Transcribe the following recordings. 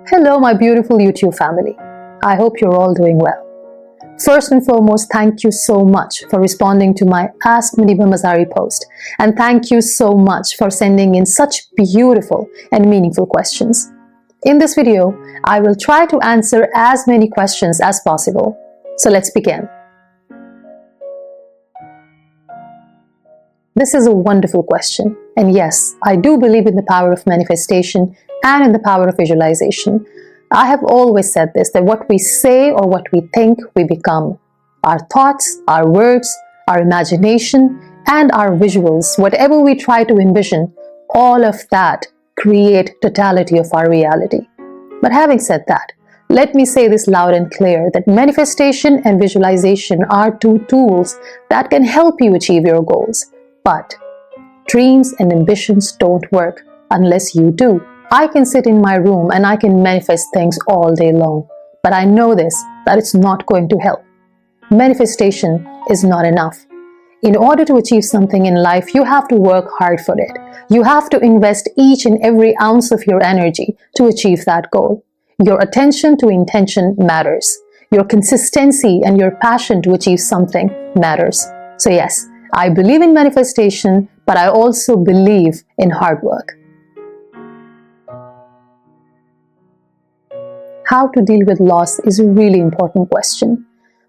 Hello, my beautiful YouTube family. I hope you're all doing well. First and foremost, thank you so much for responding to my Ask Maniba Mazari post. And thank you so much for sending in such beautiful and meaningful questions. In this video, I will try to answer as many questions as possible. So let's begin. This is a wonderful question. And yes, I do believe in the power of manifestation and in the power of visualization. I have always said this, that what we say or what we think, we become. Our thoughts, our words, our imagination, and our visuals, whatever we try to envision, all of that create totality of our reality. But having said that, let me say this loud and clear, that manifestation and visualization are two tools that can help you achieve your goals. But dreams and ambitions don't work unless you do. I can sit in my room and I can manifest things all day long, but I know this, that it's not going to help. Manifestation is not enough. In order to achieve something in life, you have to work hard for it. You have to invest each and every ounce of your energy to achieve that goal. Your attention to intention matters. Your consistency and your passion to achieve something matters. So yes, I believe in manifestation, but I also believe in hard work. How to deal with loss is a really important question.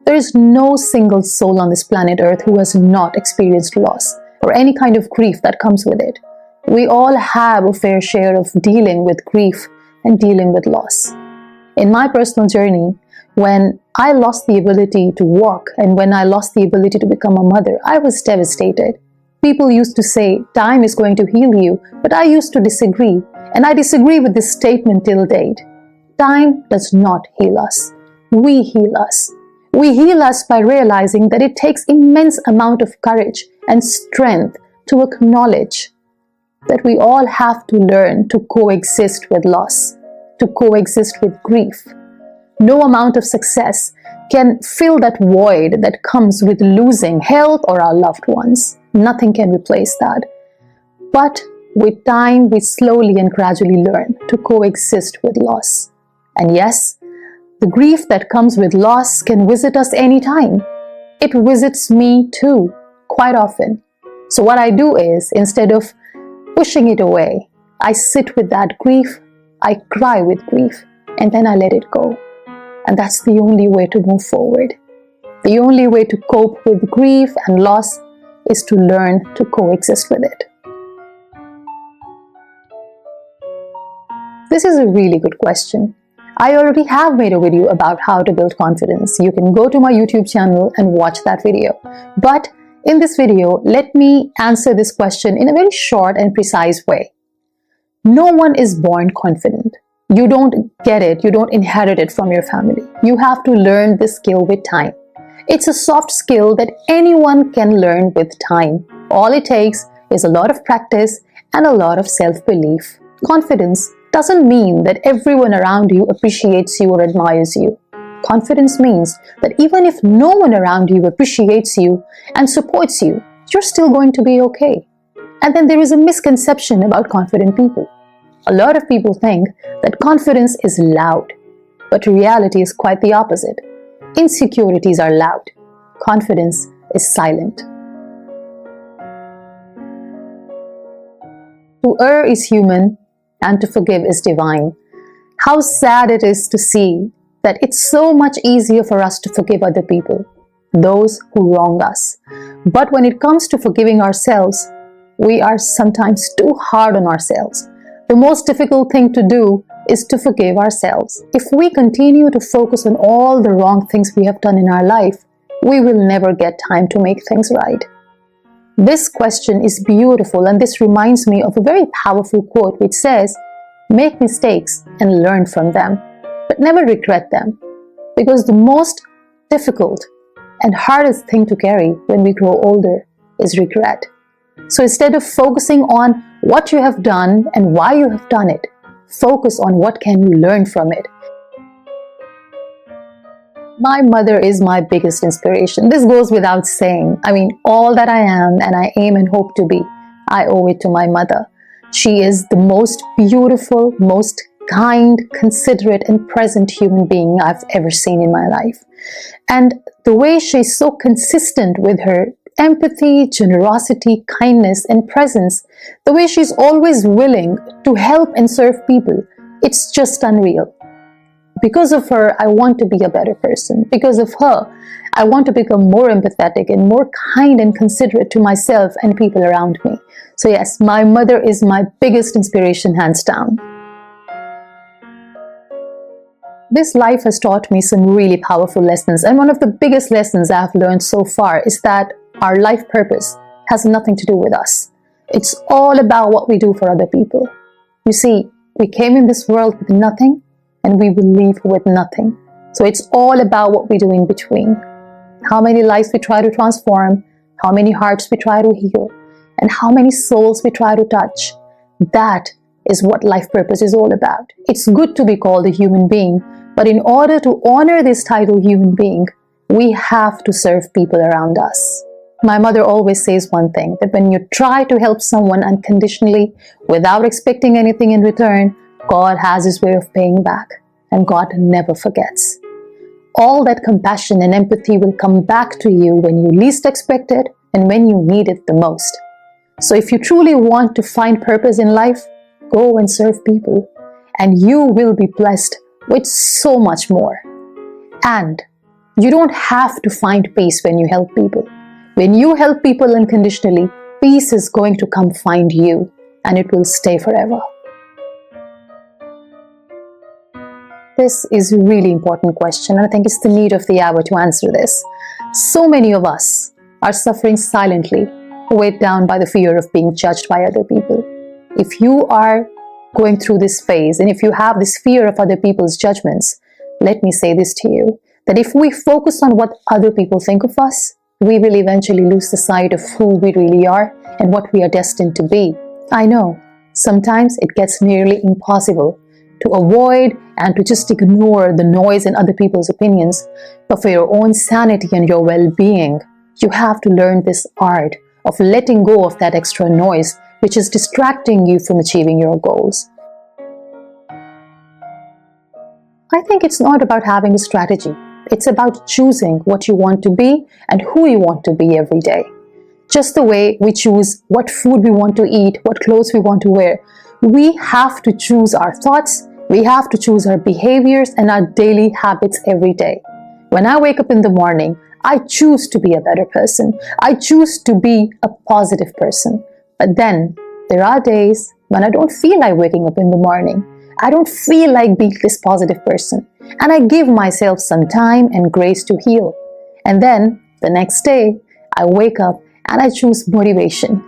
There is no single soul on this planet Earth who has not experienced loss or any kind of grief that comes with it. We all have a fair share of dealing with grief and dealing with loss. In my personal journey, when I lost the ability to walk and when I lost the ability to become a mother, I was devastated. People used to say, time is going to heal you, but I used to disagree. And I disagree with this statement till date. Time does not heal us. We heal us. We heal us by realizing that it takes immense amount of courage and strength to acknowledge that we all have to learn to coexist with loss, to coexist with grief. No amount of success can fill that void that comes with losing health or our loved ones. Nothing can replace that. But with time, we slowly and gradually learn to coexist with loss. And yes, the grief that comes with loss can visit us anytime. It visits me too, quite often. So what I do is, instead of pushing it away, I sit with that grief, I cry with grief, and then I let it go. And that's the only way to move forward. The only way to cope with grief and loss is to learn to coexist with it. This is a really good question. I already have made a video about how to build confidence. You can go to my YouTube channel and watch that video. But in this video, let me answer this question in a very short and precise way. No one is born confident. You don't get it, you don't inherit it from your family. You have to learn this skill with time. It's a soft skill that anyone can learn with time. All it takes is a lot of practice and a lot of self-belief. Confidence doesn't mean that everyone around you appreciates you or admires you. Confidence means that even if no one around you appreciates you and supports you, you're still going to be okay. And then there is a misconception about confident people. A lot of people think that confidence is loud, but reality is quite the opposite. Insecurities are loud. Confidence is silent. To err is human, and to forgive is divine. How sad it is to see that it's so much easier for us to forgive other people, those who wrong us. But when it comes to forgiving ourselves, we are sometimes too hard on ourselves. The most difficult thing to do is to forgive ourselves. If we continue to focus on all the wrong things we have done in our life, we will never get time to make things right. This question is beautiful, and this reminds me of a very powerful quote which says, make mistakes and learn from them, but never regret them. Because the most difficult and hardest thing to carry when we grow older is regret. So instead of focusing on what you have done and why you have done it, focus on what can you learn from it. My mother is my biggest inspiration. This goes without saying. I mean, all that I am and I aim and hope to be, I owe it to my mother. She is the most beautiful, most kind, considerate, and present human being I've ever seen in my life. And the way she's so consistent with her empathy, generosity, kindness, and presence, the way she's always willing to help and serve people, it's just unreal. Because of her, I want to be a better person. Because of her, I want to become more empathetic and more kind and considerate to myself and people around me. So yes, my mother is my biggest inspiration, hands down. This life has taught me some really powerful lessons, and one of the biggest lessons I've learned so far is that our life purpose has nothing to do with us. It's all about what we do for other people. You see, we came in this world with nothing, and we will leave with nothing. So it's all about what we do in between. How many lives we try to transform, how many hearts we try to heal, and how many souls we try to touch. That is what life purpose is all about. It's good to be called a human being, but in order to honor this title human being, we have to serve people around us. My mother always says one thing, that when you try to help someone unconditionally, without expecting anything in return, God has his way of paying back, and God never forgets. All that compassion and empathy will come back to you when you least expect it and when you need it the most. So if you truly want to find purpose in life, go and serve people, and you will be blessed with so much more. And you don't have to find peace when you help people. When you help people unconditionally, peace is going to come find you, and it will stay forever. This is a really important question, and I think it's the need of the hour to answer this. So many of us are suffering silently, weighed down by the fear of being judged by other people. If you are going through this phase, and if you have this fear of other people's judgments, let me say this to you, that if we focus on what other people think of us, we will eventually lose the sight of who we really are and what we are destined to be. I know, sometimes it gets nearly impossible to avoid and to just ignore the noise and other people's opinions, but for your own sanity and your well-being, you have to learn this art of letting go of that extra noise which is distracting you from achieving your goals. I think it's not about having a strategy. It's about choosing what you want to be and who you want to be every day. Just the way we choose what food we want to eat, what clothes we want to wear, we have to choose our thoughts, we have to choose our behaviors and our daily habits every day. When I wake up in the morning, I choose to be a better person. I choose to be a positive person. But then there are days when I don't feel like waking up in the morning. I don't feel like being this positive person. And I give myself some time and grace to heal. And then the next day, I wake up and I choose motivation.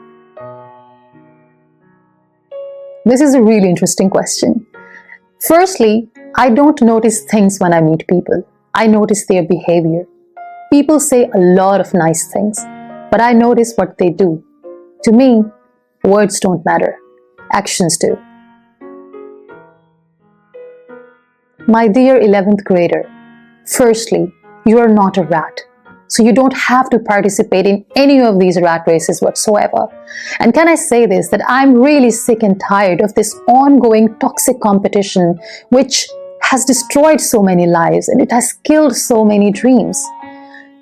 This is a really interesting question. Firstly, I don't notice things when I meet people. I notice their behavior. People say a lot of nice things, but I notice what they do. To me, words don't matter. Actions do. My dear 11th grader, firstly, you are not a rat. So you don't have to participate in any of these rat races whatsoever. And can I say this, that I'm really sick and tired of this ongoing toxic competition which has destroyed so many lives and it has killed so many dreams.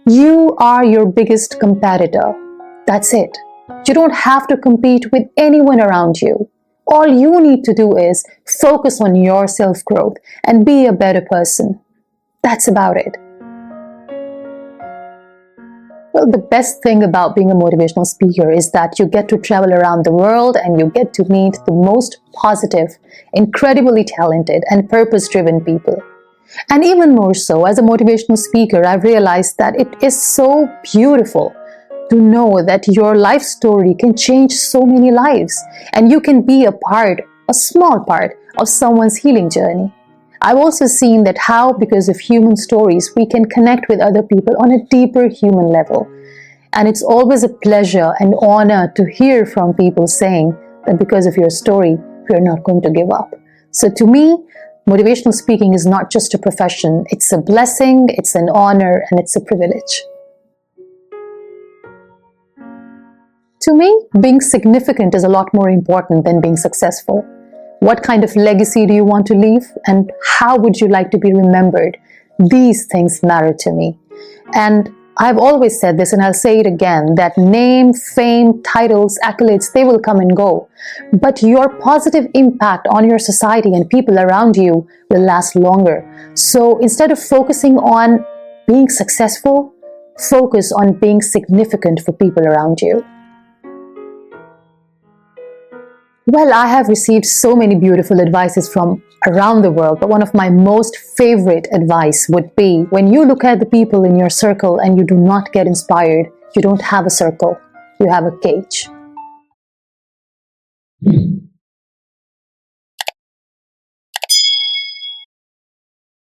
You are your biggest competitor. That's it. You don't have to compete with anyone around you. All you need to do is focus on your self-growth and be a better person. That's about it. Well, the best thing about being a motivational speaker is that you get to travel around the world and you get to meet the most positive, incredibly talented, and purpose-driven people. And even more so, as a motivational speaker, I've realized that it is so beautiful to know that your life story can change so many lives and you can be a small part of someone's healing journey. I've also seen that how, because of human stories, we can connect with other people on a deeper human level. And it's always a pleasure and honor to hear from people saying that because of your story, we are not going to give up. So to me, motivational speaking is not just a profession, it's a blessing, it's an honor, and it's a privilege. To me, being significant is a lot more important than being successful. What kind of legacy do you want to leave? And how would you like to be remembered? These things matter to me. And I've always said this, and I'll say it again, that name, fame, titles, accolades, they will come and go. But your positive impact on your society and people around you will last longer. So instead of focusing on being successful, focus on being significant for people around you. Well, I have received so many beautiful advices from around the world, but one of my most favorite advice would be, when you look at the people in your circle and you do not get inspired, you don't have a circle, you have a cage.